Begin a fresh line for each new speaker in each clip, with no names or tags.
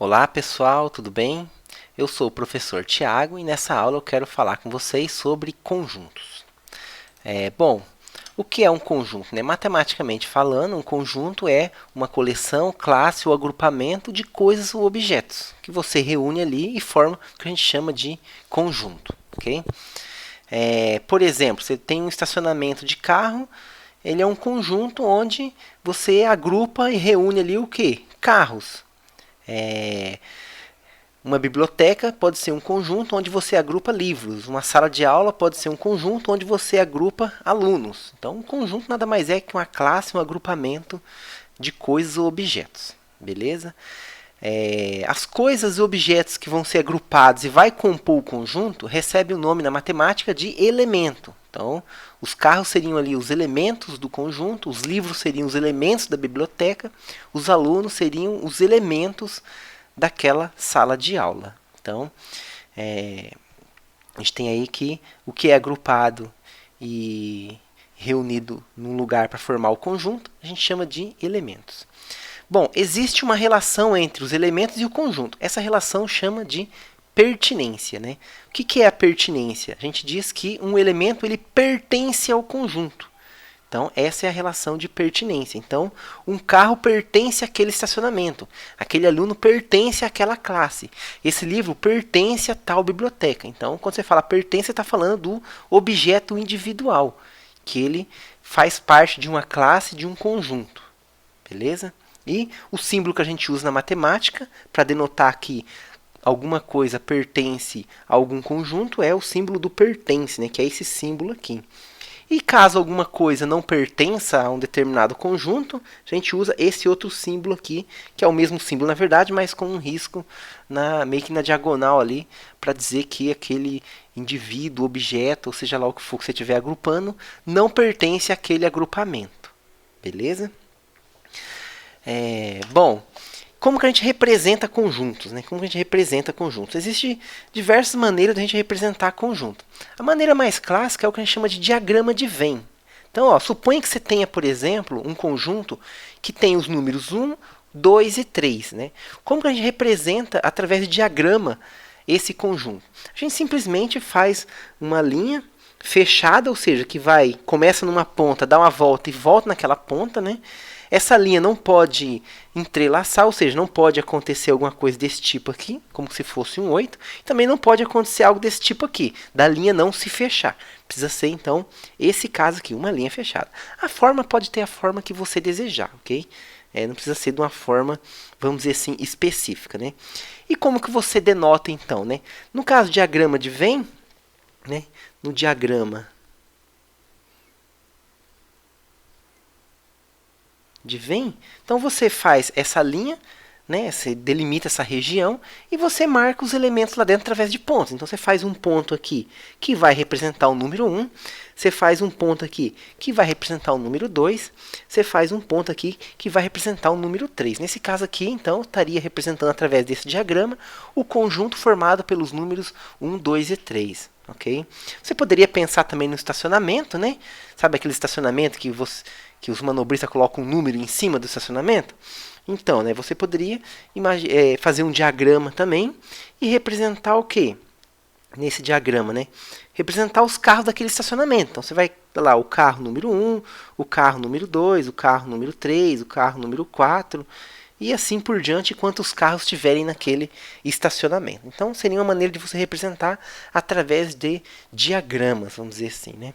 Olá pessoal, tudo bem? Eu sou o professor Tiago e nessa aula eu quero falar com vocês sobre conjuntos. Bom, o que é um conjunto? Matematicamente falando, um conjunto é uma coleção, classe ou agrupamento de coisas ou objetos que você reúne ali e forma o que a gente chama de conjunto. Ok? Por exemplo, você tem um estacionamento de carro, ele é um conjunto onde você agrupa e reúne ali o que? Carros. É, Uma biblioteca pode ser um conjunto onde você agrupa livros. Uma sala de aula pode ser um conjunto onde você agrupa alunos. Então, um conjunto nada mais é que uma classe, um agrupamento de coisas ou objetos. Beleza? As coisas e objetos que vão ser agrupados e vai compor o conjunto recebem o nome na matemática de elemento. Então, os carros seriam ali os elementos do conjunto, os livros seriam os elementos da biblioteca, os alunos seriam os elementos daquela sala de aula. Então, a gente tem aí que o que é agrupado e reunido num lugar para formar o conjunto, a gente chama de elementos. Bom, existe uma relação entre os elementos e o conjunto. Essa relação chama de pertinência. Né? O que é a pertinência? A gente diz que um elemento ele pertence ao conjunto. Então, essa é a relação de pertinência. Então, um carro pertence àquele estacionamento. Aquele aluno pertence àquela classe. Esse livro pertence a tal biblioteca. Então, quando você fala pertence, você está falando do objeto individual, que ele faz parte de uma classe, de um conjunto. Beleza? E o símbolo que a gente usa na matemática para denotar que alguma coisa pertence a algum conjunto é o símbolo do pertence, né? Que é esse símbolo aqui. E caso alguma coisa não pertença a um determinado conjunto, a gente usa esse outro símbolo aqui, que é o mesmo símbolo na verdade, mas com um risco meio que na diagonal ali, para dizer que aquele indivíduo, objeto, ou seja lá o que for que você estiver agrupando, não pertence àquele agrupamento. Beleza? Bom, como que a gente representa conjuntos? Né? Como que a gente representa conjuntos? Existem diversas maneiras de a gente representar conjunto. A maneira mais clássica é o que a gente chama de diagrama de Venn. Então, suponha que você tenha, por exemplo, um conjunto que tem os números 1, 2 e 3. Né? Como que a gente representa através de diagrama esse conjunto? A gente simplesmente faz uma linha fechada, ou seja, que começa numa ponta, dá uma volta e volta naquela ponta, né? Essa linha não pode entrelaçar, ou seja, não pode acontecer alguma coisa desse tipo aqui, como se fosse um 8. Também não pode acontecer algo desse tipo aqui, da linha não se fechar. Precisa ser, então, esse caso aqui, uma linha fechada. A forma pode ter a forma que você desejar, ok? Não precisa ser de uma forma, vamos dizer assim, específica, né? E como que você denota, então, né? No caso do diagrama de Venn, né? No diagrama de Venn, então você faz essa linha, né, você delimita essa região e você marca os elementos lá dentro através de pontos. Então você faz um ponto aqui que vai representar o número 1, você faz um ponto aqui que vai representar o número 2, você faz um ponto aqui que vai representar o número 3. Nesse caso aqui, então, estaria representando através desse diagrama o conjunto formado pelos números 1, 2 e 3. Okay? Você poderia pensar também no estacionamento, né? Sabe aquele estacionamento que os manobristas colocam um número em cima do estacionamento? Então, né, você poderia fazer um diagrama também e representar o quê? Nesse diagrama, né? Representar os carros daquele estacionamento. Então, você vai lá o carro número 1, o carro número 2, o carro número 3, o carro número 4, e assim por diante, quantos carros tiverem naquele estacionamento. Então, seria uma maneira de você representar através de diagramas, vamos dizer assim, né?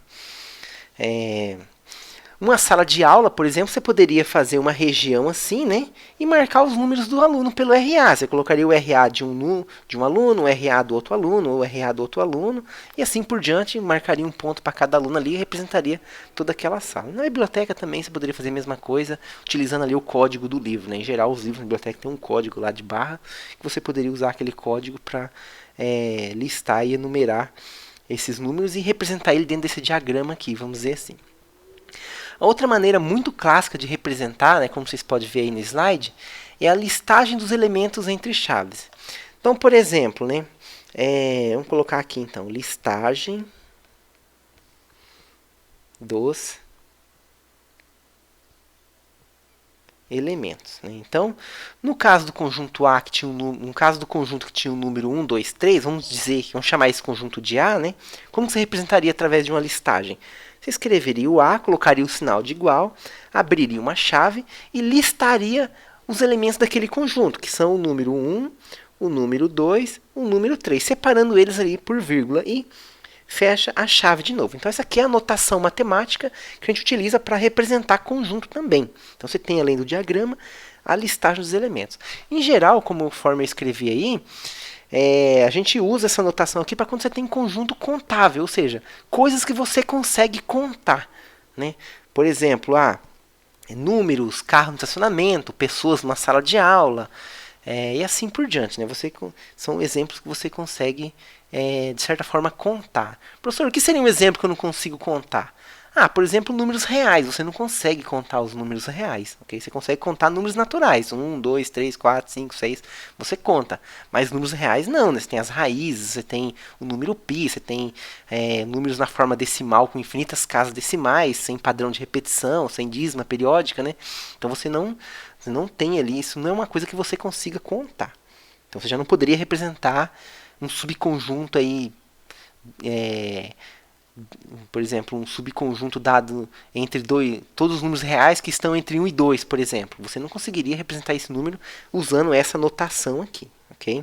Uma sala de aula, por exemplo, você poderia fazer uma região assim, né? E marcar os números do aluno pelo RA. Você colocaria o RA de um aluno, o RA do outro aluno, o RA do outro aluno, e assim por diante, marcaria um ponto para cada aluno ali e representaria toda aquela sala. Na biblioteca também você poderia fazer a mesma coisa, utilizando ali o código do livro, né? Em geral, os livros na biblioteca tem um código lá de barra, que você poderia usar aquele código para listar e enumerar esses números e representar ele dentro desse diagrama aqui, vamos dizer assim. A outra maneira muito clássica de representar, né, como vocês podem ver aí no slide, é a listagem dos elementos entre chaves. Então, por exemplo, né, vamos colocar aqui então, listagem dos elementos, né? Então, no caso do conjunto A, que tinha no caso do conjunto que tinha o número 1, 2, 3, vamos chamar esse conjunto de A, né? Como você representaria através de uma listagem? Você escreveria o A, colocaria o sinal de igual, abriria uma chave e listaria os elementos daquele conjunto, que são o número 1, o número 2, o número 3, separando eles ali por vírgula e fecha a chave de novo. Então essa aqui é a notação matemática que a gente utiliza para representar conjunto também. Então você tem, além do diagrama, a listagem dos elementos. Em geral, conforme eu escrevi aí, a gente usa essa notação aqui para quando você tem conjunto contável, ou seja, coisas que você consegue contar, né? Por exemplo, números, carro no estacionamento, pessoas numa sala de aula, e assim por diante, né? São exemplos que você consegue, de certa forma, contar. Professor, o que seria um exemplo que eu não consigo contar? Por exemplo, números reais. Você não consegue contar os números reais. Okay? Você consegue contar números naturais. 1, 2, 3, 4, 5, 6. Você conta. Mas números reais não. Né? Você tem as raízes, você tem o número π, você tem números na forma decimal com infinitas casas decimais, sem padrão de repetição, sem dízima periódica. Né? Então você não tem ali, isso não é uma coisa que você consiga contar. Então você já não poderia representar um subconjunto aí, por exemplo, um subconjunto dado entre todos os números reais que estão entre 1 e 2, por exemplo. Você não conseguiria representar esse número usando essa notação aqui, ok?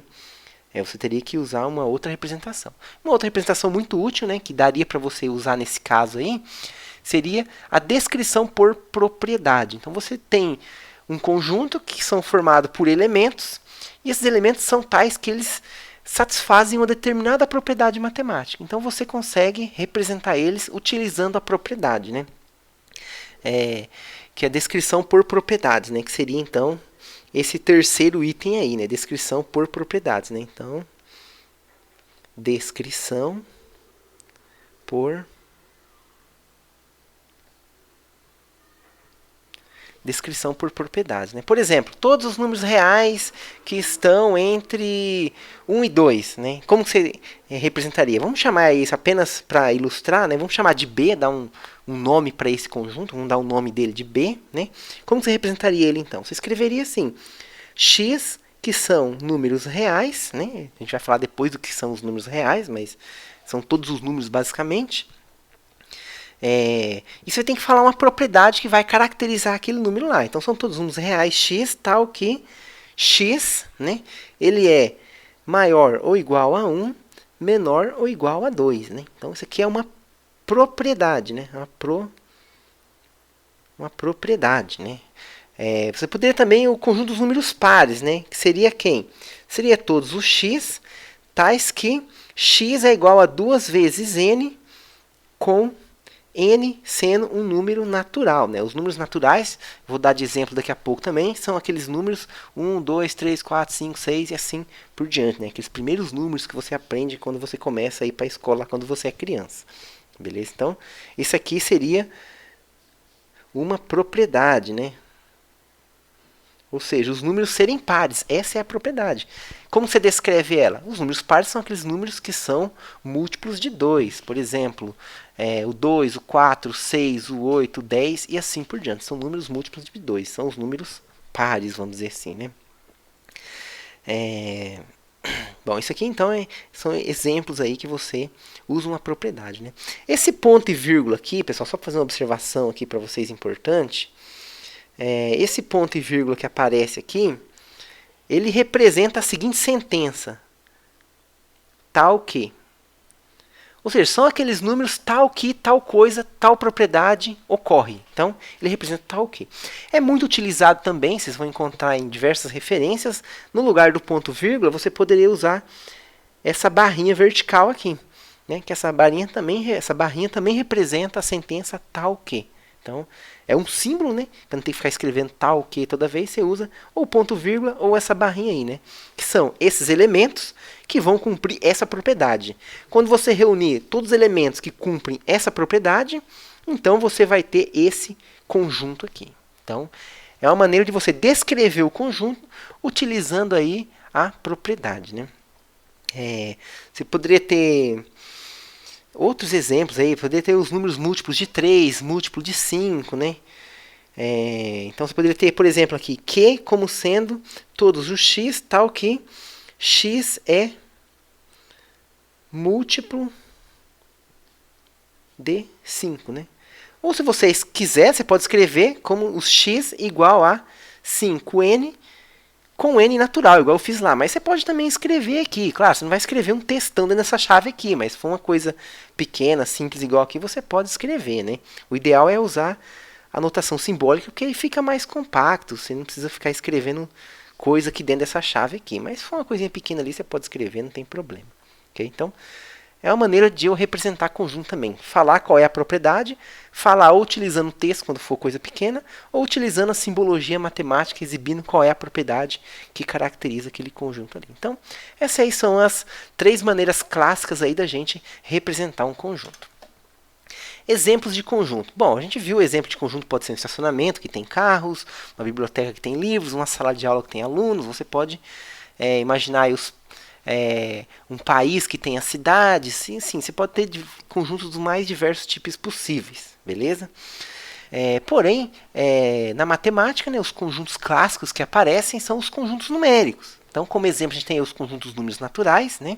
Você teria que usar uma outra representação. Uma outra representação muito útil, né, que daria para você usar nesse caso aí, seria a descrição por propriedade. Então você tem um conjunto que são formados por elementos, e esses elementos são tais que eles satisfazem uma determinada propriedade matemática. Então você consegue representar eles utilizando a propriedade, né? Que é a descrição por propriedades, né? Que seria então esse terceiro item aí, né? Descrição por propriedades, né? Então, descrição por propriedades. Né? Por exemplo, todos os números reais que estão entre 1 e 2. Né? Como que você representaria? Vamos chamar isso apenas para ilustrar, né? Vamos chamar de B, dar um nome para esse conjunto, vamos dar o nome dele de B. Né? Como você representaria ele então? Você escreveria assim, x, que são números reais, né? A gente vai falar depois do que são os números reais, mas são todos os números basicamente. E você tem que falar uma propriedade que vai caracterizar aquele número lá. Então são todos números reais x, tal que x, né, ele é maior ou igual a 1, menor ou igual a 2. Né? Então isso aqui é uma propriedade. Né? Uma propriedade. Né? Você poderia também o conjunto dos números pares, né? Que seria quem? Seria todos os x, tais que x é igual a 2 vezes n, com n sendo um número natural. Né? Os números naturais, vou dar de exemplo daqui a pouco também, são aqueles números 1, 2, 3, 4, 5, 6 e assim por diante. Né? Aqueles primeiros números que você aprende quando você começa a ir para a escola, quando você é criança. Beleza? Então, isso aqui seria uma propriedade, né? Ou seja, os números serem pares. Essa é a propriedade. Como você descreve ela? Os números pares são aqueles números que são múltiplos de 2. Por exemplo, o 2, o 4, o 6, o 8, o 10 e assim por diante. São números múltiplos de 2. São os números pares, vamos dizer assim. Né? Bom, isso aqui então são exemplos aí que você usa uma propriedade. Né? Esse ponto e vírgula aqui, pessoal, só para fazer uma observação aqui para vocês importante. Esse ponto e vírgula que aparece aqui, ele representa a seguinte sentença. Tal que. Ou seja, são aqueles números tal que, tal coisa, tal propriedade ocorre. Então, ele representa tal que. É muito utilizado também, vocês vão encontrar em diversas referências. No lugar do ponto vírgula, você poderia usar essa barrinha vertical aqui. Né? Que essa barrinha também representa a sentença tal que. Então, é um símbolo, né? Para não ter que ficar escrevendo tal que toda vez, você usa ou ponto vírgula ou essa barrinha aí, né? Que são esses elementos que vão cumprir essa propriedade. Quando você reunir todos os elementos que cumprem essa propriedade, então você vai ter esse conjunto aqui. Então, é uma maneira de você descrever o conjunto utilizando aí a propriedade, né? Você poderia ter outros exemplos aí, poderia ter os números múltiplos de 3, múltiplo de 5, né? Então você poderia ter, por exemplo, aqui Q como sendo todos os x, tal que x é múltiplo de 5, né? Ou se vocês quiser, você pode escrever como os x igual a 5n com n natural, igual eu fiz lá. Mas você pode também escrever aqui. Claro, você não vai escrever um textão dentro dessa chave aqui, mas se for uma coisa pequena, simples, igual aqui, você pode escrever, né? O ideal é usar a notação simbólica, porque aí fica mais compacto. Você não precisa ficar escrevendo coisa aqui dentro dessa chave aqui. Mas se for uma coisinha pequena ali, você pode escrever, não tem problema. Okay? Então, é uma maneira de eu representar conjunto também. Falar qual é a propriedade, falar ou utilizando o texto quando for coisa pequena, ou utilizando a simbologia matemática, exibindo qual é a propriedade que caracteriza aquele conjunto ali. Então, essas aí são as 3 maneiras clássicas aí da gente representar um conjunto. Exemplos de conjunto. Bom, a gente viu o exemplo de conjunto pode ser um estacionamento que tem carros, uma biblioteca que tem livros, uma sala de aula que tem alunos. Você pode imaginar aí um país que tem a cidade, sim, você pode ter conjuntos dos mais diversos tipos possíveis, beleza? Porém, na matemática, né, os conjuntos clássicos que aparecem são os conjuntos numéricos. Então, como exemplo, a gente tem os conjuntos dos números naturais, né,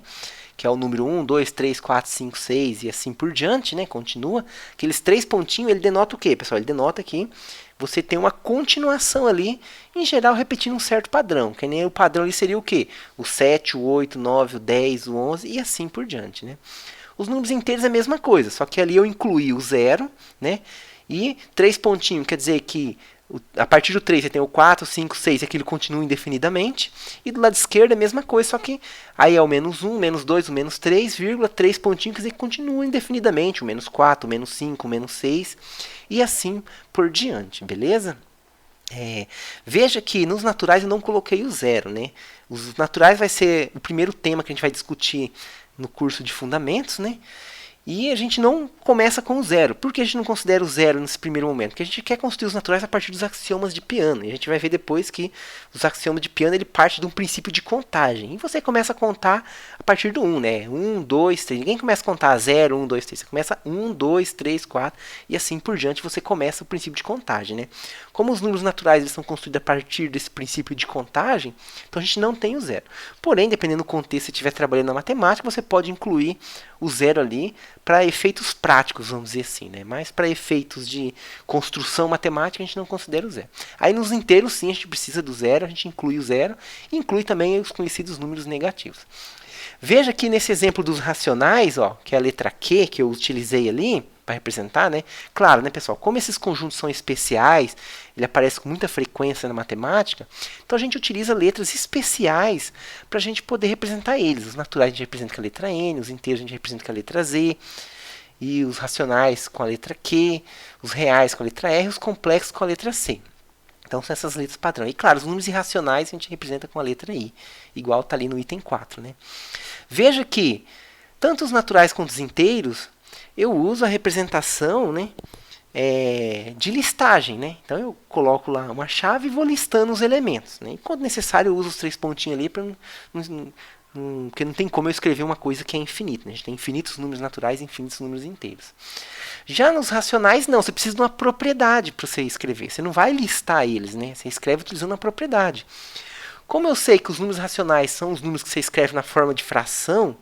que é o número 1, 2, 3, 4, 5, 6 e assim por diante, né, continua. Aqueles 3 pontinhos, ele denota o quê, pessoal? Ele denota que você tem uma continuação ali, em geral repetindo um certo padrão, que nem o padrão ali seria o quê? O 7, o 8, o 9, o 10, o 11 e assim por diante, né? Os números inteiros é a mesma coisa, só que ali eu incluí o 0, né? E 3 pontinhos, quer dizer que a partir do 3 você tem o 4, 5, 6 e aquilo continua indefinidamente. E do lado esquerdo é a mesma coisa, só que aí é o menos 1, menos 2, o menos 3, 3 pontinhos, quer dizer que continua indefinidamente. O menos 4, o menos 5, o menos 6 e assim por diante, beleza? Veja que nos naturais eu não coloquei o 0, né? Os naturais vai ser o primeiro tema que a gente vai discutir no curso de fundamentos, né? E a gente não começa com o 0. Por que a gente não considera o 0 nesse primeiro momento? Porque a gente quer construir os naturais a partir dos axiomas de Peano. E a gente vai ver depois que os axiomas de Peano ele parte de um princípio de contagem. E você começa a contar a partir do 1, né? 1, 2, 3. Ninguém começa a contar 0, 1, 2, 3. Você começa 1, 2, 3, 4 e assim por diante você começa o princípio de contagem, né? Como os números naturais eles são construídos a partir desse princípio de contagem, então a gente não tem o 0. Porém, dependendo do contexto, se estiver trabalhando na matemática, você pode incluir o 0 ali para efeitos práticos, vamos dizer assim, né? Mas para efeitos de construção matemática, a gente não considera o 0. Aí nos inteiros, sim, a gente precisa do 0, a gente inclui o 0 e inclui também os conhecidos números negativos. Veja que nesse exemplo dos racionais, ó, que é a letra Q que eu utilizei ali para representar, né? Claro, né, pessoal, como esses conjuntos são especiais, ele aparece com muita frequência na matemática, então a gente utiliza letras especiais para a gente poder representar eles. Os naturais a gente representa com a letra N, os inteiros a gente representa com a letra Z, e os racionais com a letra Q, os reais com a letra R, os complexos com a letra C. Então são essas letras padrão. E claro, os números irracionais a gente representa com a letra I, igual está ali no item 4. Né? Veja que tanto os naturais quanto os inteiros, eu uso a representação, né, de listagem. Né? Então eu coloco lá uma chave e vou listando os elementos. Né? E quando necessário eu uso os 3 pontinhos ali, porque não tem como eu escrever uma coisa que é infinita. Né? A gente tem infinitos números naturais e infinitos números inteiros. Já nos racionais, não. Você precisa de uma propriedade para você escrever. Você não vai listar eles. Né? Você escreve utilizando uma propriedade. Como eu sei que os números racionais são os números que você escreve na forma de fração,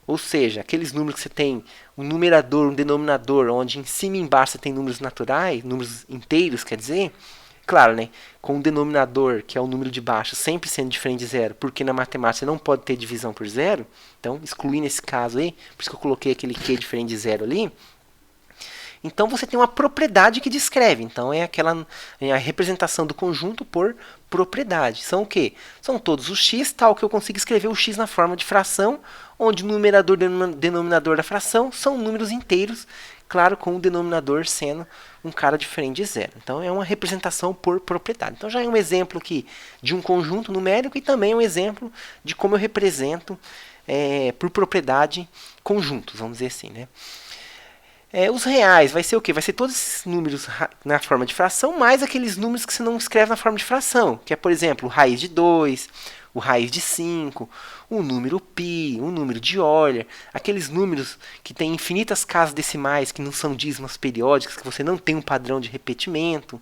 ou seja, aqueles números que você tem um numerador, um denominador, onde em cima e embaixo você tem números naturais, números inteiros, quer dizer, claro, né, com o denominador, que é o número de baixo, sempre sendo diferente de zero, porque na matemática você não pode ter divisão por zero, então, excluindo esse caso aí, por isso que eu coloquei aquele Q diferente de zero ali, então você tem uma propriedade que descreve. Então é a representação do conjunto por propriedade. São o quê? São todos os x, tal que eu consigo escrever o x na forma de fração, onde o numerador e denominador da fração são números inteiros, claro, com o denominador sendo um cara diferente de zero. Então é uma representação por propriedade. Então já é um exemplo aqui de um conjunto numérico e também é um exemplo de como eu represento por propriedade conjuntos, vamos dizer assim, né? Os reais vai ser o quê? Vai ser todos esses números na forma de fração, mais aqueles números que você não escreve na forma de fração, que é, por exemplo, raiz de 2, o raiz de 5, o número π, o número de Euler, aqueles números que têm infinitas casas decimais, que não são dízimas periódicas, que você não tem um padrão de repetimento,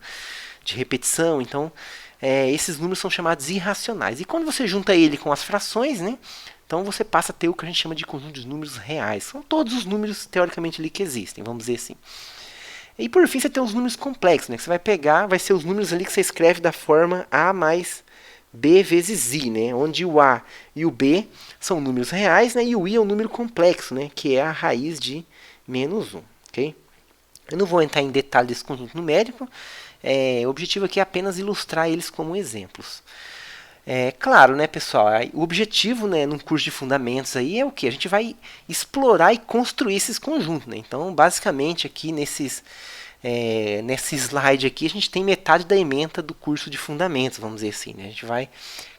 de repetição. Então, esses números são chamados irracionais. E quando você junta ele com as frações, né, então você passa a ter o que a gente chama de conjunto de números reais. São todos os números, teoricamente, ali que existem, vamos dizer assim. E por fim você tem os números complexos, né, que você vai pegar, vai ser os números ali que você escreve da forma A mais B vezes I, né, onde o A e o B são números reais, né, e o I é um número complexo, né, que é a raiz de -1. Okay? Eu não vou entrar em detalhe desse conjunto numérico, o objetivo aqui é apenas ilustrar eles como exemplos. Claro, né, pessoal, o objetivo, né, num curso de fundamentos aí é o que? A gente vai explorar e construir esses conjuntos, né? Então, basicamente, aqui nesse slide aqui, a gente tem metade da ementa do curso de fundamentos, vamos dizer assim, né? A gente vai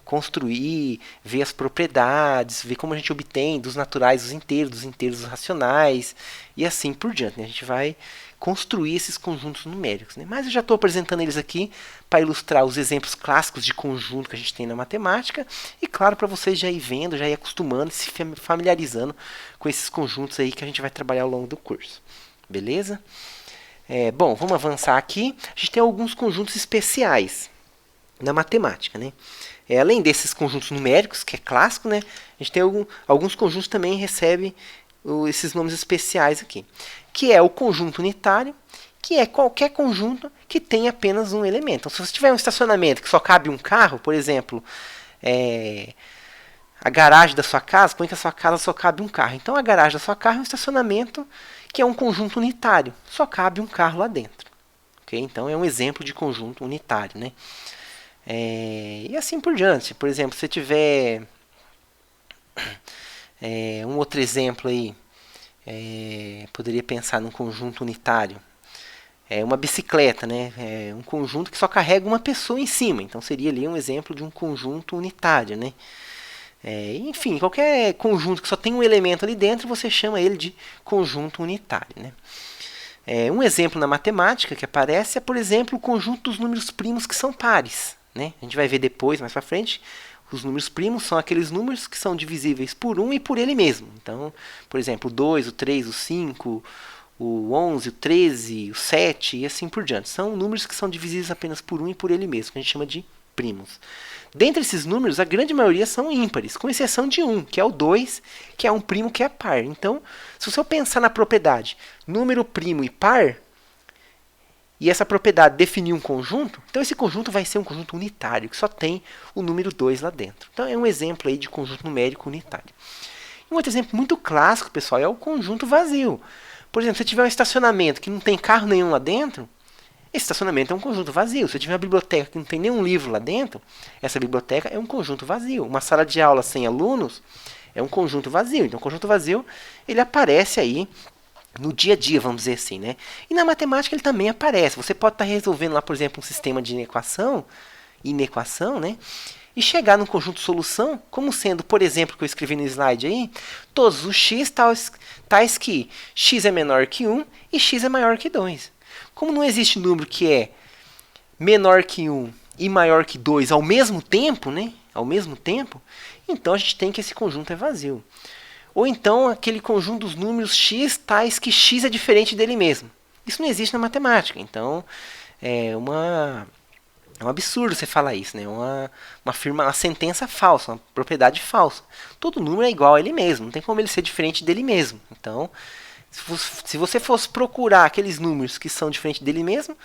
construir, ver as propriedades, ver como a gente obtém dos naturais os inteiros os racionais, e assim por diante, né? A gente vai construir esses conjuntos numéricos, né? Mas eu já estou apresentando eles aqui para ilustrar os exemplos clássicos de conjunto que a gente tem na matemática, e claro, para vocês já ir vendo, já ir acostumando, se familiarizando com esses conjuntos aí que a gente vai trabalhar ao longo do curso. Beleza? Bom, vamos avançar aqui. A gente tem alguns conjuntos especiais na matemática, né? Além desses conjuntos numéricos, que é clássico, né? A gente tem alguns conjuntos também recebem esses nomes especiais aqui, que é o conjunto unitário, que é qualquer conjunto que tem apenas um elemento. Então, se você tiver um estacionamento que só cabe um carro, por exemplo, a garagem da sua casa, põe que a sua casa só cabe um carro. Então, a garagem da sua casa é um estacionamento que é um conjunto unitário, só cabe um carro lá dentro. Okay? Então, é um exemplo de conjunto unitário, né? E assim por diante. Por exemplo, se você tiver um outro exemplo aí, poderia pensar num conjunto unitário. Uma bicicleta, né? Um conjunto que só carrega uma pessoa em cima. Então seria ali um exemplo de um conjunto unitário, né? Enfim, qualquer conjunto que só tem um elemento ali dentro, você chama ele de conjunto unitário, né? Um exemplo na matemática que aparece é, por exemplo, o conjunto dos números primos que são pares, né? A gente vai ver depois, mais para frente, os números primos são aqueles números que são divisíveis por 1 e por ele mesmo. Então, por exemplo, o 2, o 3, o 5, o 11, o 13, o 7 e assim por diante. São números que são divisíveis apenas por 1 e por ele mesmo, que a gente chama de primos. Dentre esses números, a grande maioria são ímpares, com exceção de um, que é o 2, que é um primo que é par. Então, se você pensar na propriedade número primo e par, e essa propriedade definir um conjunto, então esse conjunto vai ser um conjunto unitário, que só tem o número 2 lá dentro. Então é um exemplo aí de conjunto numérico unitário. Um outro exemplo muito clássico, pessoal, é o conjunto vazio. Por exemplo, se tiver um estacionamento que não tem carro nenhum lá dentro, esse estacionamento é um conjunto vazio. Se tiver uma biblioteca que não tem nenhum livro lá dentro, essa biblioteca é um conjunto vazio. Uma sala de aula sem alunos é um conjunto vazio. Então, o conjunto vazio, ele aparece aí no dia a dia, vamos dizer assim, né? E na matemática ele também aparece. Você pode estar resolvendo lá, por exemplo, um sistema de inequação, né? E chegar num conjunto de solução, como sendo, por exemplo, que eu escrevi no slide aí, todos os x tais que x é menor que 1 e x é maior que 2. Como não existe número que é menor que 1 e maior que 2 ao mesmo tempo, né? Ao mesmo tempo, então a gente tem que esse conjunto é vazio. Ou então aquele conjunto dos números x tais que x é diferente dele mesmo. Isso não existe na matemática. Então é um absurdo você falar isso, né? Uma sentença falsa, uma propriedade falsa. Todo número é igual a ele mesmo, não tem como ele ser diferente dele mesmo. Então, se você fosse procurar aqueles números que são diferentes dele mesmo,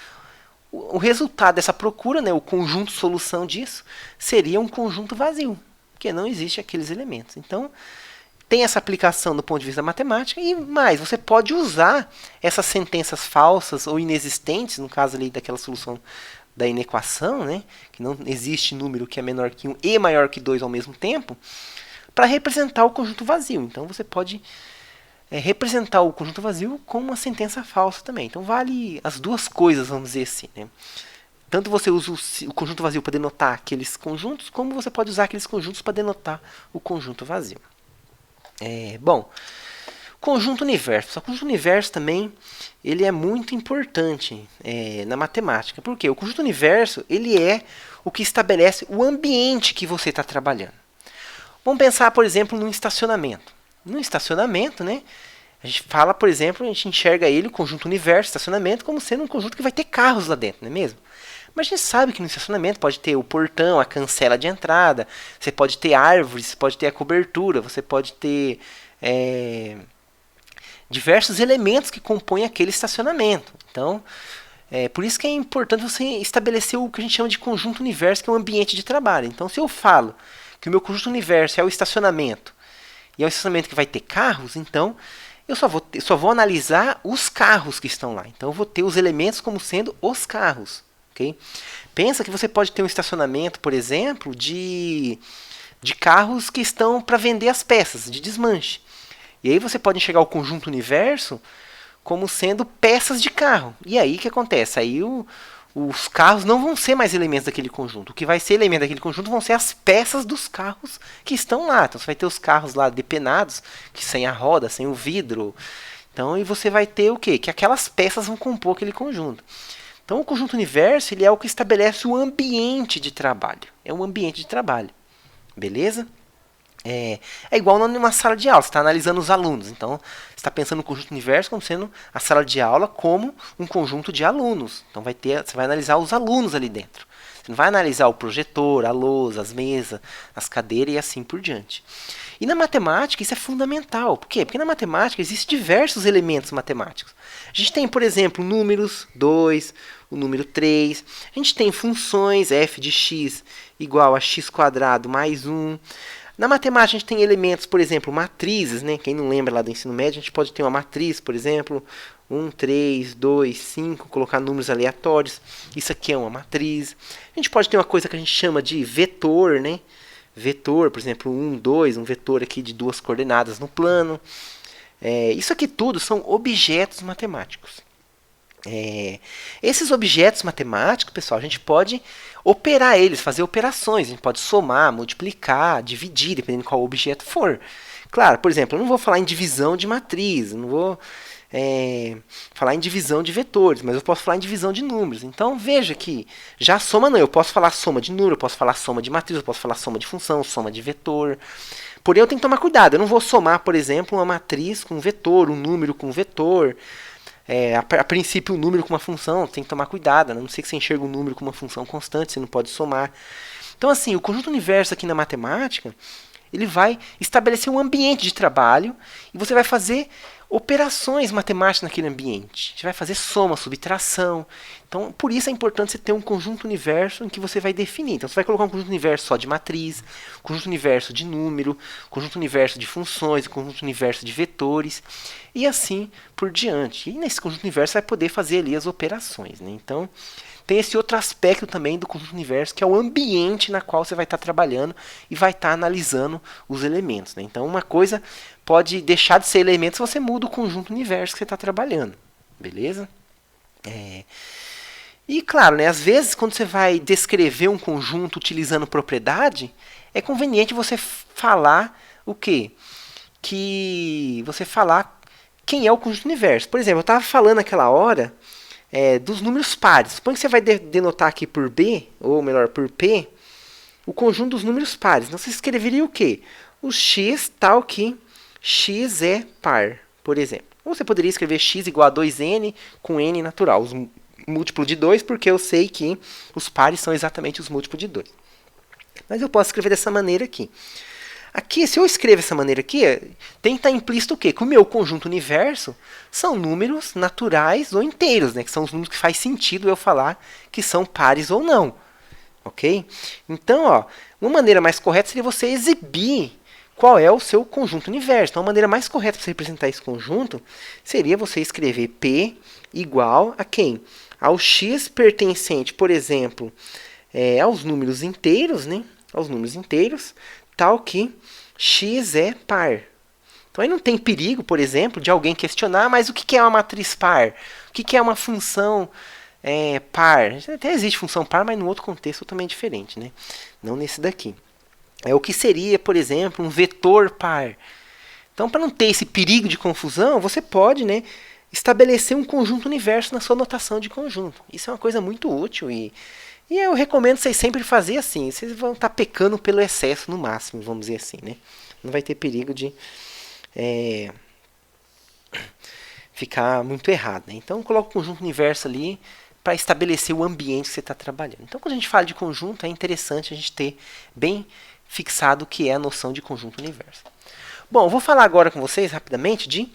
o resultado dessa procura, né, o conjunto solução disso, seria um conjunto vazio, porque não existe aqueles elementos. Então, tem essa aplicação do ponto de vista matemático, e mais, você pode usar essas sentenças falsas ou inexistentes, no caso ali daquela solução da inequação, né, que não existe número que é menor que 1 e maior que 2 ao mesmo tempo, para representar o conjunto vazio. Então você pode representar o conjunto vazio com uma sentença falsa também. Então vale as duas coisas, vamos dizer assim, né? Tanto você usa o conjunto vazio para denotar aqueles conjuntos, como você pode usar aqueles conjuntos para denotar o conjunto vazio. Bom, Conjunto universo. O conjunto universo também ele é muito importante na matemática. Por quê? O conjunto universo ele é o que estabelece o ambiente que você está trabalhando. Vamos pensar, por exemplo, num estacionamento. No estacionamento, né, a gente fala, por exemplo, a gente enxerga ele, o conjunto universo, estacionamento, como sendo um conjunto que vai ter carros lá dentro, não é mesmo? Mas a gente sabe que no estacionamento pode ter o portão, a cancela de entrada, você pode ter árvores, você pode ter a cobertura, você pode ter diversos elementos que compõem aquele estacionamento. Então, por isso que é importante você estabelecer o que a gente chama de conjunto universo, que é um ambiente de trabalho. Então, se eu falo que o meu conjunto universo é o estacionamento, e é um estacionamento que vai ter carros, então eu só vou analisar os carros que estão lá. Então, eu vou ter os elementos como sendo os carros. Okay? Pensa que você pode ter um estacionamento, por exemplo, de carros que estão para vender as peças, de desmanche. E aí você pode enxergar o conjunto universo como sendo peças de carro. E aí o que acontece? Aí os carros não vão ser mais elementos daquele conjunto. O que vai ser elemento daquele conjunto vão ser as peças dos carros que estão lá. Então você vai ter os carros lá depenados, que sem a roda, sem o vidro. Então, e você vai ter o quê? Que aquelas peças vão compor aquele conjunto. Então o conjunto universo ele é o que estabelece o ambiente de trabalho. É um ambiente de trabalho. Beleza? É igual numa sala de aula, você está analisando os alunos. Então, você está pensando no conjunto universo como sendo a sala de aula como um conjunto de alunos. Então, você vai analisar os alunos ali dentro. Você não vai analisar o projetor, a lousa, as mesas, as cadeiras e assim por diante. E na matemática isso é fundamental. Por quê? Porque na matemática existem diversos elementos matemáticos. A gente tem, por exemplo, números 2, o número 3. A gente tem funções f de x igual a x² mais 1. Na matemática a gente tem elementos, por exemplo, matrizes, né? Quem não lembra lá do ensino médio, a gente pode ter uma matriz, por exemplo, 1, 3, 2, 5, colocar números aleatórios. Isso aqui é uma matriz. A gente pode ter uma coisa que a gente chama de vetor, né? Vetor, por exemplo, 1, 2, um vetor aqui de 2 coordenadas no plano. Isso aqui tudo são objetos matemáticos. Esses objetos matemáticos, pessoal, a gente pode operar eles, fazer operações. A gente pode somar, multiplicar, dividir, dependendo de qual objeto for. Claro, por exemplo, eu não vou falar em divisão de matriz, não vou falar em divisão de vetores, mas eu posso falar em divisão de números. Então, veja que já soma não, eu posso falar soma de número, eu posso falar soma de matriz, eu posso falar soma de função, soma de vetor. Porém, eu tenho que tomar cuidado, eu não vou somar, por exemplo, uma matriz com um vetor, um número com um vetor. A princípio, um número com uma função, tem que tomar cuidado, a não ser que você enxerga um número com uma função constante, você não pode somar. Então, assim, o conjunto universo aqui na matemática, ele vai estabelecer um ambiente de trabalho e você vai fazer operações matemáticas naquele ambiente. Você vai fazer soma, subtração. Então, por isso é importante você ter um conjunto universo em que você vai definir. Então, você vai colocar um conjunto universo só de matriz, conjunto universo de número, conjunto universo de funções, conjunto universo de vetores e assim por diante. E nesse conjunto universo você vai poder fazer ali as operações, né? Então, tem esse outro aspecto também do conjunto universo, que é o ambiente na qual você vai estar trabalhando e vai estar analisando os elementos, né? Então, uma coisa pode deixar de ser elemento se você muda o conjunto universo que você está trabalhando. Beleza? E, claro, né, às vezes, quando você vai descrever um conjunto utilizando propriedade, é conveniente você falar o quê? Que você falar quem é o conjunto universo. Por exemplo, eu estava falando naquela hora dos números pares. Suponha que você vai denotar aqui por B, ou melhor, por P, o conjunto dos números pares. Então, você escreveria o quê? O x tal que x é par, por exemplo. Ou você poderia escrever x igual a 2n com n natural, os múltiplo de 2, porque eu sei que os pares são exatamente os múltiplos de 2. Mas eu posso escrever dessa maneira aqui. Aqui, se eu escrevo dessa maneira aqui, tem que estar implícito o quê? Que o meu conjunto universo são números naturais ou inteiros, né? Que são os números que faz sentido eu falar que são pares ou não. Ok? Então, ó, uma maneira mais correta seria você exibir qual é o seu conjunto universo. Então, a maneira mais correta para você representar esse conjunto seria você escrever P igual a quem? Ao x pertencente, por exemplo, aos números inteiros, né? Aos números inteiros, tal que x é par. Então, aí não tem perigo, por exemplo, de alguém questionar, mas o que é uma matriz par? O que é uma função par? Até existe função par, mas em outro contexto totalmente diferente, né? Não nesse daqui. O que seria, por exemplo, um vetor par? Então, para não ter esse perigo de confusão, você pode, né, estabelecer um conjunto universo na sua notação de conjunto. Isso é uma coisa muito útil e eu recomendo vocês sempre fazer assim. Vocês vão estar pecando pelo excesso no máximo, vamos dizer assim, né? Não vai ter perigo de ficar muito errado, né? Então, coloca o conjunto universo ali para estabelecer o ambiente que você está trabalhando. Então, quando a gente fala de conjunto, é interessante a gente ter bem fixado o que é a noção de conjunto universo. Bom, eu vou falar agora com vocês rapidamente de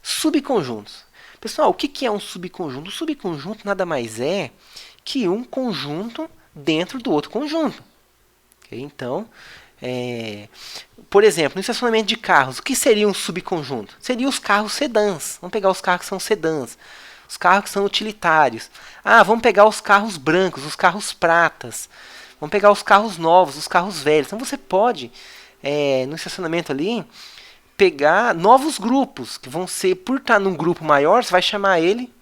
subconjuntos. Pessoal, o que é um subconjunto? O subconjunto nada mais é que um conjunto dentro do outro conjunto. Okay? Então, por exemplo, no estacionamento de carros, o que seria um subconjunto? Seria os carros sedãs. Vamos pegar os carros que são sedãs. Os carros que são utilitários. Vamos pegar os carros brancos, os carros pratas. Vamos pegar os carros novos, os carros velhos. Então você pode, no estacionamento ali, pegar novos grupos, que vão ser, por estar num grupo maior, você vai chamar ele,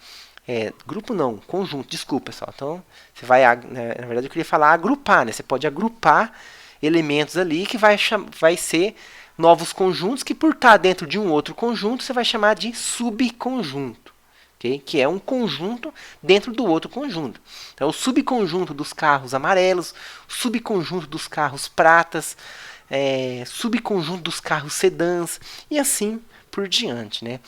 grupo não, conjunto, desculpa pessoal. Então, você vai, na verdade eu queria falar agrupar, né? Você pode agrupar elementos ali que vai ser novos conjuntos, que por estar dentro de um outro conjunto, você vai chamar de subconjunto. Okay? Que é um conjunto dentro do outro conjunto. Então, o subconjunto dos carros amarelos, o subconjunto dos carros pratas, subconjunto dos carros sedãs e assim por diante, né?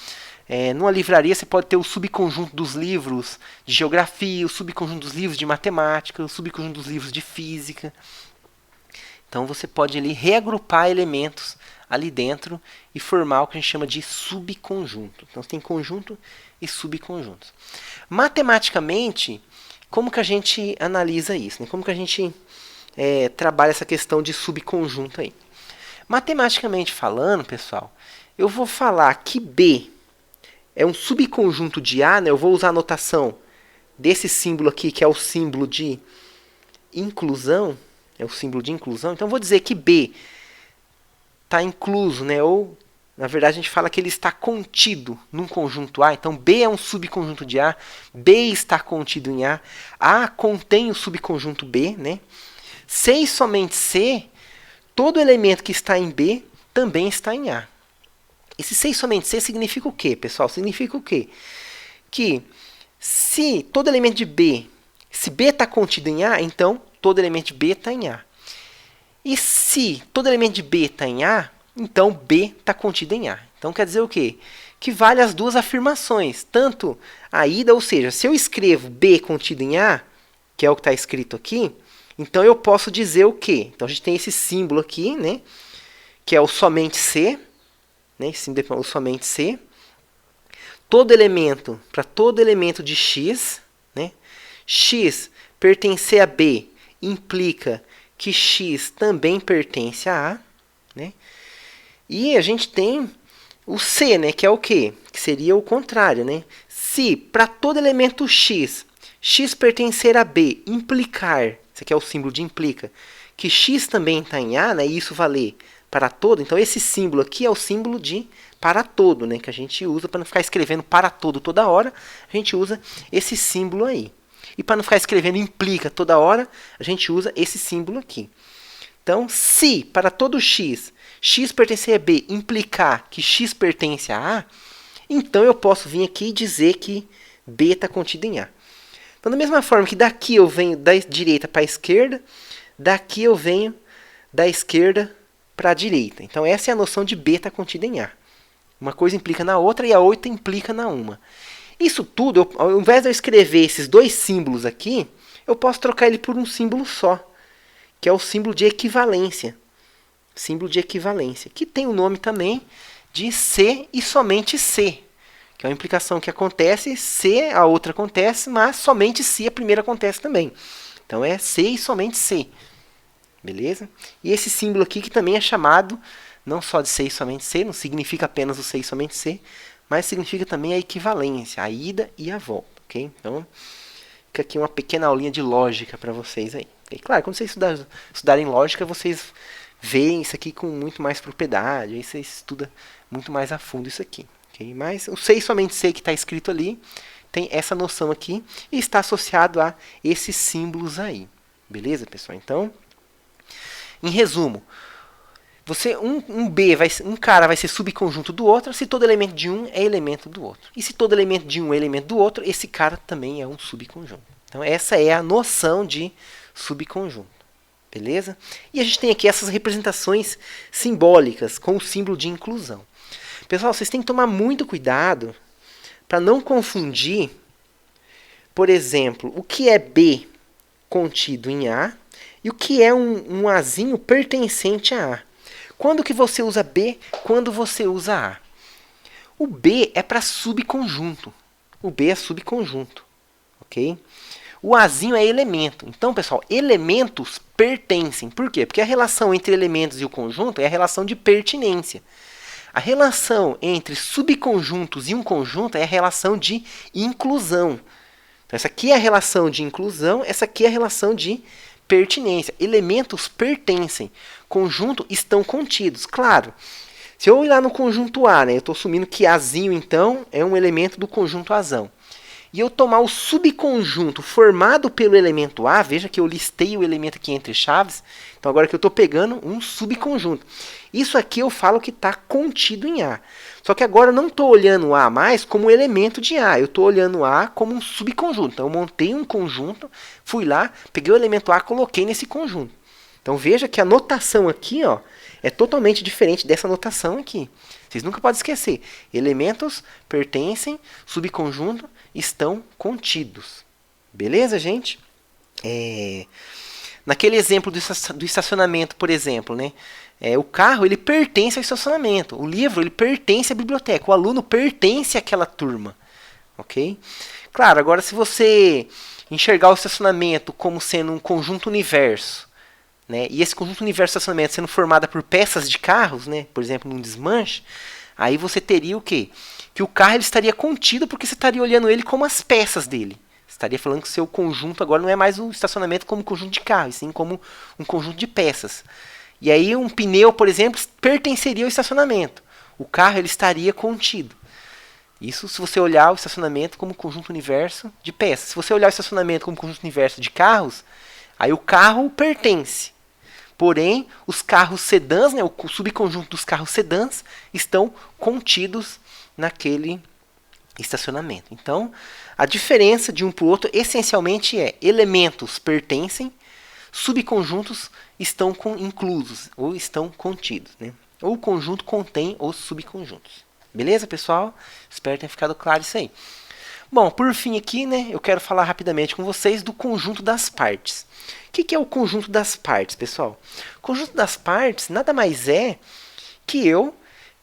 Numa livraria você pode ter o subconjunto dos livros de geografia, o subconjunto dos livros de matemática, o subconjunto dos livros de física. Então você pode ali reagrupar elementos ali dentro e formar o que a gente chama de subconjunto. Então você tem conjunto e subconjuntos. Matematicamente, como que a gente analisa isso? Né? Como que a gente trabalha essa questão de subconjunto aí? Matematicamente falando, pessoal, eu vou falar que B é um subconjunto de A, né? Eu vou usar a notação desse símbolo aqui, que é o símbolo de inclusão, é o símbolo de inclusão. Então, eu vou dizer que B está incluso, né? Ou, na verdade, a gente fala que ele está contido num conjunto A. Então, B é um subconjunto de A, B está contido em A contém o subconjunto B, né? C e somente C, todo elemento que está em B também está em A. Esse C e somente C significa o quê, pessoal? Significa o quê? Que se todo elemento de B, se B está contido em A, então todo elemento de B está em A. E se todo elemento de B está em A, então B está contido em A. Então quer dizer o quê? Que vale as duas afirmações. Tanto a ida, ou seja, se eu escrevo B contido em A, que é o que está escrito aqui, então eu posso dizer o quê? Então a gente tem esse símbolo aqui, né? Que é o somente C. Né? O somente C. Todo elemento, para todo elemento de X, né? X pertencer a B implica que X também pertence a A. Né? E a gente tem o C, né? Que é o quê? Que seria o contrário. Né? Se para todo elemento X, X pertencer a B implicar, isso aqui é o símbolo de implica, que X também está em A, né? E isso valer para todo, então esse símbolo aqui é o símbolo de para todo, né? Que a gente usa para não ficar escrevendo para todo toda hora, a gente usa esse símbolo aí. E para não ficar escrevendo implica toda hora, a gente usa esse símbolo aqui. Então, se para todo x, x pertencer a B implicar que x pertence a A, então eu posso vir aqui e dizer que B está contido em A. Então, da mesma forma que daqui eu venho da direita para a esquerda, daqui eu venho da esquerda para a direita. Então, essa é a noção de B está contida em A. Uma coisa implica na outra e a outra implica na uma. Isso tudo, ao invés de eu escrever esses dois símbolos aqui, eu posso trocar ele por um símbolo só, que é o símbolo de equivalência. Símbolo de equivalência, que tem o nome também de C e somente C, que é uma implicação que acontece, C a outra acontece, mas somente C a primeira acontece também. Então, é C e somente C. Beleza? E esse símbolo aqui que também é chamado não só de C e somente C, não significa apenas o C e somente C, mas significa também a equivalência, a ida e a volta. Okay? Então, fica aqui uma pequena aulinha de lógica para vocês aí. E claro, quando vocês estudarem lógica, vocês veem isso aqui com muito mais propriedade, aí você estuda muito mais a fundo isso aqui. Okay? Mas o C e somente C que está escrito ali tem essa noção aqui e está associado a esses símbolos aí. Beleza, pessoal? Então, em resumo, um cara vai ser subconjunto do outro se todo elemento de um é elemento do outro. E se todo elemento de um é elemento do outro, esse cara também é um subconjunto. Então essa é a noção de subconjunto. Beleza? E a gente tem aqui essas representações simbólicas com o símbolo de inclusão. Pessoal, vocês têm que tomar muito cuidado para não confundir, por exemplo, o que é B contido em A e o que é um Azinho pertencente a A. Quando que você usa B? Quando você usa A. O B é para subconjunto. O B é subconjunto. Ok? O Azinho é elemento. Então, pessoal, elementos pertencem. Por quê? Porque a relação entre elementos e o conjunto é a relação de pertinência. A relação entre subconjuntos e um conjunto é a relação de inclusão. Então, essa aqui é a relação de inclusão, essa aqui é a relação de pertinência. Elementos pertencem. Conjunto estão contidos. Claro, se eu ir lá no conjunto A, né, eu estou assumindo que Azinho, então, é um elemento do conjunto Azão. E eu tomar o subconjunto formado pelo elemento A, veja que eu listei o elemento aqui entre chaves, então agora que eu estou pegando um subconjunto. Isso aqui eu falo que está contido em A. Só que agora eu não estou olhando A mais como elemento de A, eu estou olhando A como um subconjunto. Então eu montei um conjunto, fui lá, peguei o elemento A, coloquei nesse conjunto. Então veja que a notação aqui, ó, é totalmente diferente dessa notação aqui. Vocês nunca podem esquecer. Elementos pertencem, subconjunto estão contidos. Beleza, gente? Naquele exemplo do estacionamento, por exemplo, né? O carro ele pertence ao estacionamento. O livro ele pertence à biblioteca. O aluno pertence àquela turma. Ok? Claro, agora se você enxergar o estacionamento como sendo um conjunto universo, né? E esse conjunto universo de estacionamento sendo formado por peças de carros, né? Por exemplo, num desmanche, aí você teria o quê? Que o carro ele estaria contido porque você estaria olhando ele como as peças dele. Você estaria falando que o seu conjunto agora não é mais o estacionamento como conjunto de carro, e sim como um conjunto de peças. E aí um pneu, por exemplo, pertenceria ao estacionamento. O carro ele estaria contido. Isso se você olhar o estacionamento como conjunto universo de peças. Se você olhar o estacionamento como conjunto universo de carros, aí o carro pertence. Porém, os carros sedãs, né, o subconjunto dos carros sedãs, estão contidos naquele estacionamento. Então, a diferença de um para o outro, essencialmente, é elementos pertencem, subconjuntos estão inclusos, ou estão contidos. Né? Ou o conjunto contém os subconjuntos. Beleza, pessoal? Espero que tenha ficado claro isso aí. Bom, por fim aqui, né, eu quero falar rapidamente com vocês do conjunto das partes. O que é o conjunto das partes, pessoal? O conjunto das partes nada mais é que eu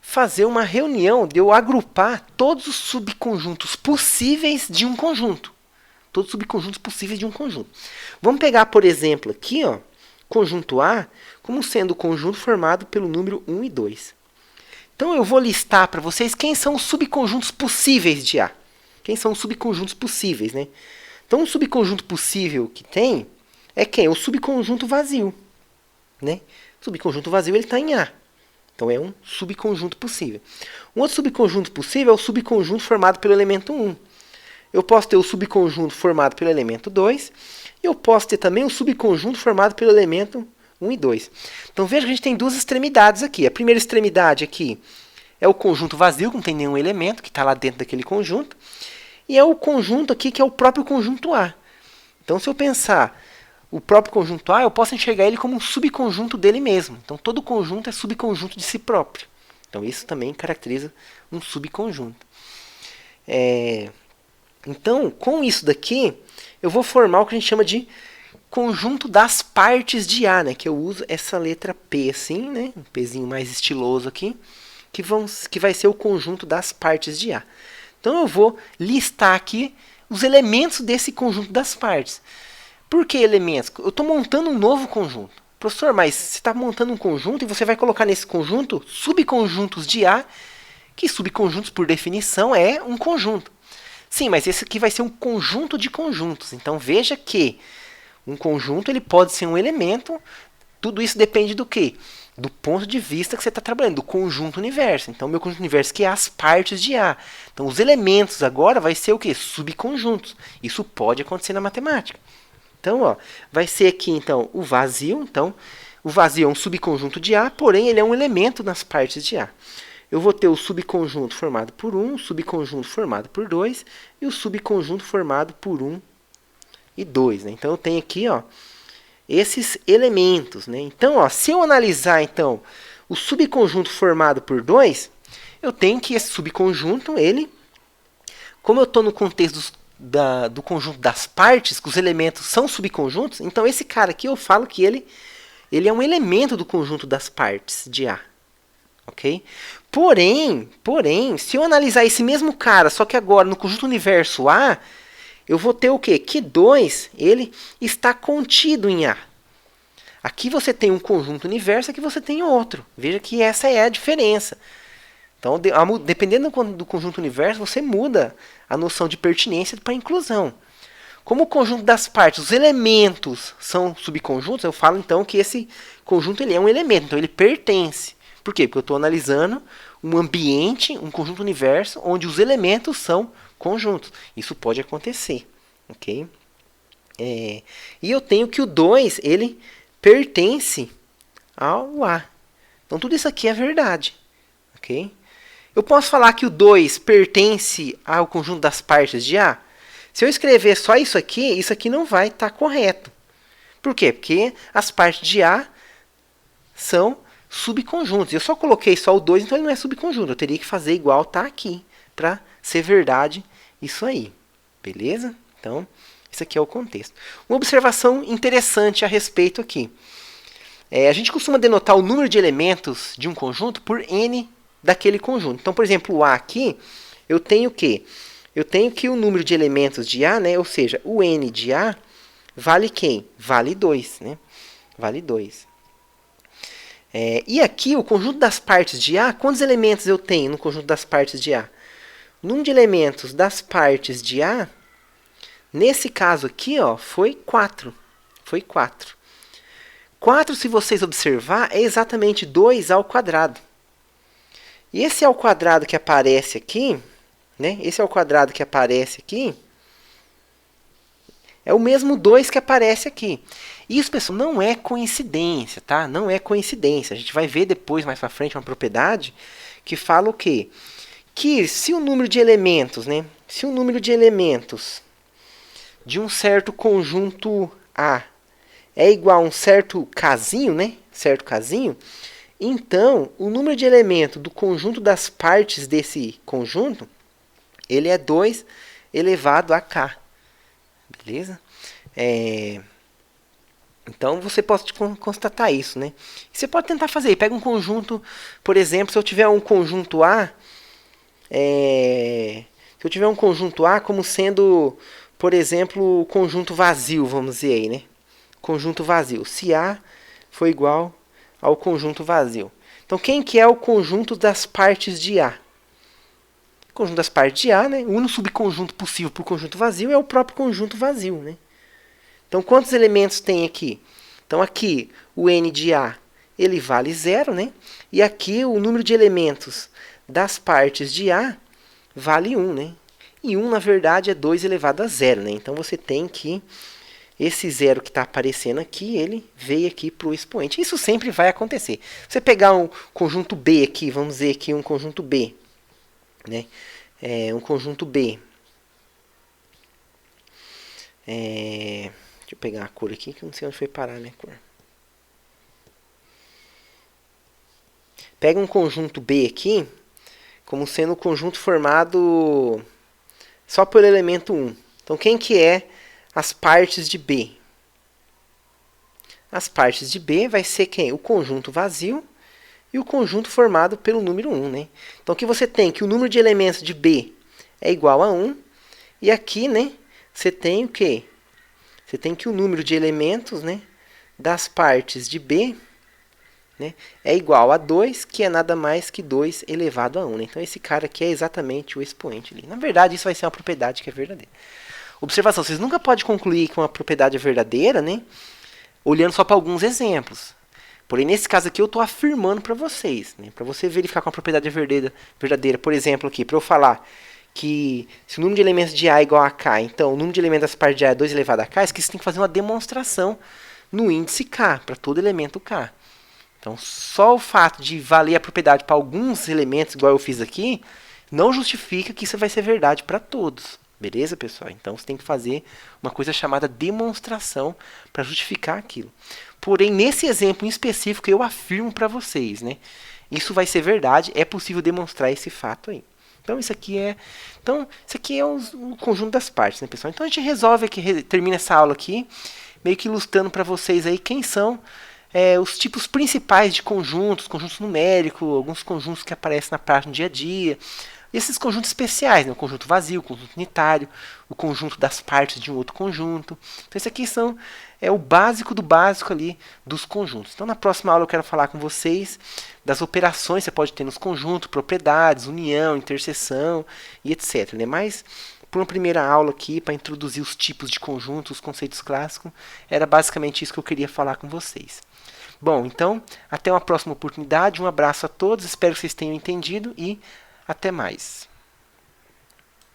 fazer uma reunião, de eu agrupar todos os subconjuntos possíveis de um conjunto. Todos os subconjuntos possíveis de um conjunto. Vamos pegar, por exemplo, aqui, ó, conjunto A, como sendo o conjunto formado pelo número 1 e 2. Então eu vou listar para vocês quem são os subconjuntos possíveis de A. Quem são os subconjuntos possíveis, né? Então, o subconjunto possível que tem é quem? O subconjunto vazio. Né? O subconjunto vazio está em A. Então, é um subconjunto possível. Um outro subconjunto possível é o subconjunto formado pelo elemento 1. Eu posso ter o subconjunto formado pelo elemento 2. E eu posso ter também o subconjunto formado pelo elemento 1 e 2. Então, veja que a gente tem duas extremidades aqui. A primeira extremidade aqui é o conjunto vazio, que não tem nenhum elemento, que está lá dentro daquele conjunto. E é o conjunto aqui, que é o próprio conjunto A. Então, se eu pensar o próprio conjunto A, eu posso enxergar ele como um subconjunto dele mesmo. Então, todo conjunto é subconjunto de si próprio. Então, isso também caracteriza um subconjunto. Então, com isso daqui, eu vou formar o que a gente chama de conjunto das partes de A, né? Que eu uso essa letra P assim, né? Um Pzinho mais estiloso aqui, que vai ser o conjunto das partes de A. Então, eu vou listar aqui os elementos desse conjunto das partes. Por que elementos? Eu estou montando um novo conjunto. Professor, mas você está montando um conjunto e você vai colocar nesse conjunto subconjuntos de A, que subconjuntos, por definição, é um conjunto. Sim, mas esse aqui vai ser um conjunto de conjuntos. Então, veja que um conjunto ele pode ser um elemento. Tudo isso depende do quê? Do ponto de vista que você está trabalhando, do conjunto universo. Então, meu conjunto universo que é as partes de A. Então, os elementos agora vai ser o quê? Subconjuntos. Isso pode acontecer na matemática. Então, ó, vai ser aqui então o vazio. Então, O vazio é um subconjunto de A, porém ele é um elemento nas partes de A. Eu vou ter o subconjunto formado por 1, o subconjunto formado por 2 e o subconjunto formado por 1 e 2. Né? Então eu tenho aqui ó, esses elementos. Né? Então, ó, se eu analisar então, o subconjunto formado por 2, eu tenho que esse subconjunto, ele, como eu estou no contexto do conjunto das partes, que os elementos são subconjuntos, então esse cara aqui eu falo que ele é um elemento do conjunto das partes de A. Ok? Porém, se eu analisar esse mesmo cara, só que agora no conjunto universo A, eu vou ter o quê? Que 2 ele está contido em A. Aqui você tem um conjunto universo, aqui você tem outro. Veja que essa é a diferença. Então, dependendo do conjunto universo, você muda a noção de pertinência para inclusão. Como o conjunto das partes, os elementos são subconjuntos, eu falo então que esse conjunto ele é um elemento, então ele pertence. Por quê? Porque eu estou analisando um ambiente, um conjunto universo, onde os elementos são conjuntos. Isso pode acontecer. Ok? E eu tenho que o 2 ele pertence ao A. Então tudo isso aqui é verdade. Ok? Eu posso falar que o 2 pertence ao conjunto das partes de A? Se eu escrever só isso aqui não vai estar correto. Por quê? Porque as partes de A são subconjuntos. Eu só coloquei só o 2, então ele não é subconjunto. Eu teria que fazer igual tá aqui, para ser verdade isso aí. Beleza? Então, isso aqui é o contexto. Uma observação interessante a respeito aqui. A gente costuma denotar o número de elementos de um conjunto por n daquele conjunto. Então, por exemplo, o A aqui, eu tenho o quê? Eu tenho que o número de elementos de A, né? Ou seja, o n de A vale quem? Vale 2. Né? Vale 2. E aqui, o conjunto das partes de A, quantos elementos eu tenho no conjunto das partes de A? O número de elementos das partes de A, nesse caso aqui, ó, foi 4. Foi 4. 4, se vocês observar, é exatamente 2 ao quadrado. E esse ao quadrado que aparece aqui, né? Esse ao quadrado que aparece aqui, é o mesmo 2 que aparece aqui. Isso, pessoal, não é coincidência, tá? Não é coincidência. A gente vai ver depois, mais para frente, uma propriedade que fala o quê? Que se o número de elementos, né? Se o número de elementos de um certo conjunto A é igual a um certo casinho, né? Certo casinho, então o número de elementos do conjunto das partes desse conjunto, ele é 2 elevado a k. Beleza? Então, você pode constatar isso, né? Você pode tentar fazer. Pega um conjunto, por exemplo, se eu tiver um conjunto A, se eu tiver um conjunto A como sendo, por exemplo, o conjunto vazio, vamos dizer aí, né? Conjunto vazio. Se A for igual ao conjunto vazio. Então, quem que é o conjunto das partes de A? O conjunto das partes de A, né? O único subconjunto possível para o conjunto vazio é o próprio conjunto vazio, né? Então, quantos elementos tem aqui? Então, aqui, o n de A, ele vale 0, né? E aqui, o número de elementos das partes de A vale 1, né? E 1, na verdade, é 2 elevado a 0, né? Então, você tem que esse 0 que está aparecendo aqui, ele veio aqui para o expoente. Isso sempre vai acontecer. Você pegar um conjunto B aqui, vamos dizer aqui um conjunto B, né? Um conjunto B. Deixa eu pegar a cor aqui, que eu não sei onde foi parar a minha cor. Pega um conjunto B aqui, como sendo um conjunto formado só por elemento 1. Então, quem que é as partes de B? As partes de B vai ser quem? O conjunto vazio e o conjunto formado pelo número 1. Né? Então, aqui você tem que o número de elementos de B é igual a 1. E aqui, né, você tem o quê? Você tem que o número de elementos, né, das partes de B, né, é igual a 2, que é nada mais que 2 elevado a 1. Né? Então, esse cara aqui é exatamente o expoente ali. Na verdade, isso vai ser uma propriedade que é verdadeira. Observação, vocês nunca podem concluir que uma propriedade é verdadeira, né, olhando só para alguns exemplos. Porém, nesse caso aqui, eu estou afirmando para vocês. Né, para você verificar que uma propriedade é verdadeira, por exemplo, aqui, para eu falar que se o número de elementos de A é igual a K, então o número de elementos das partes de A é 2 elevado a K, isso que você tem que fazer uma demonstração no índice K, para todo elemento K. Então, só o fato de valer a propriedade para alguns elementos, igual eu fiz aqui, não justifica que isso vai ser verdade para todos. Beleza, pessoal? Então, você tem que fazer uma coisa chamada demonstração para justificar aquilo. Porém, nesse exemplo em específico, eu afirmo para vocês, né? Isso vai ser verdade, é possível demonstrar esse fato aí. Então, isso aqui é um conjunto das partes, né, pessoal? Então, a gente resolve aqui, termina essa aula aqui, meio que ilustrando para vocês aí quem são os tipos principais de conjuntos numéricos, alguns conjuntos que aparecem na prática no dia a dia. E esses conjuntos especiais, né? O conjunto vazio, o conjunto unitário, o conjunto das partes de um outro conjunto. Então, isso aqui é o básico do básico ali dos conjuntos. Então, na próxima aula eu quero falar com vocês das operações que você pode ter nos conjuntos, propriedades, união, interseção e etc. Né? Mas, por uma primeira aula aqui, para introduzir os tipos de conjuntos, os conceitos clássicos, era basicamente isso que eu queria falar com vocês. Bom, então, até uma próxima oportunidade. Um abraço a todos, espero que vocês tenham entendido e até mais.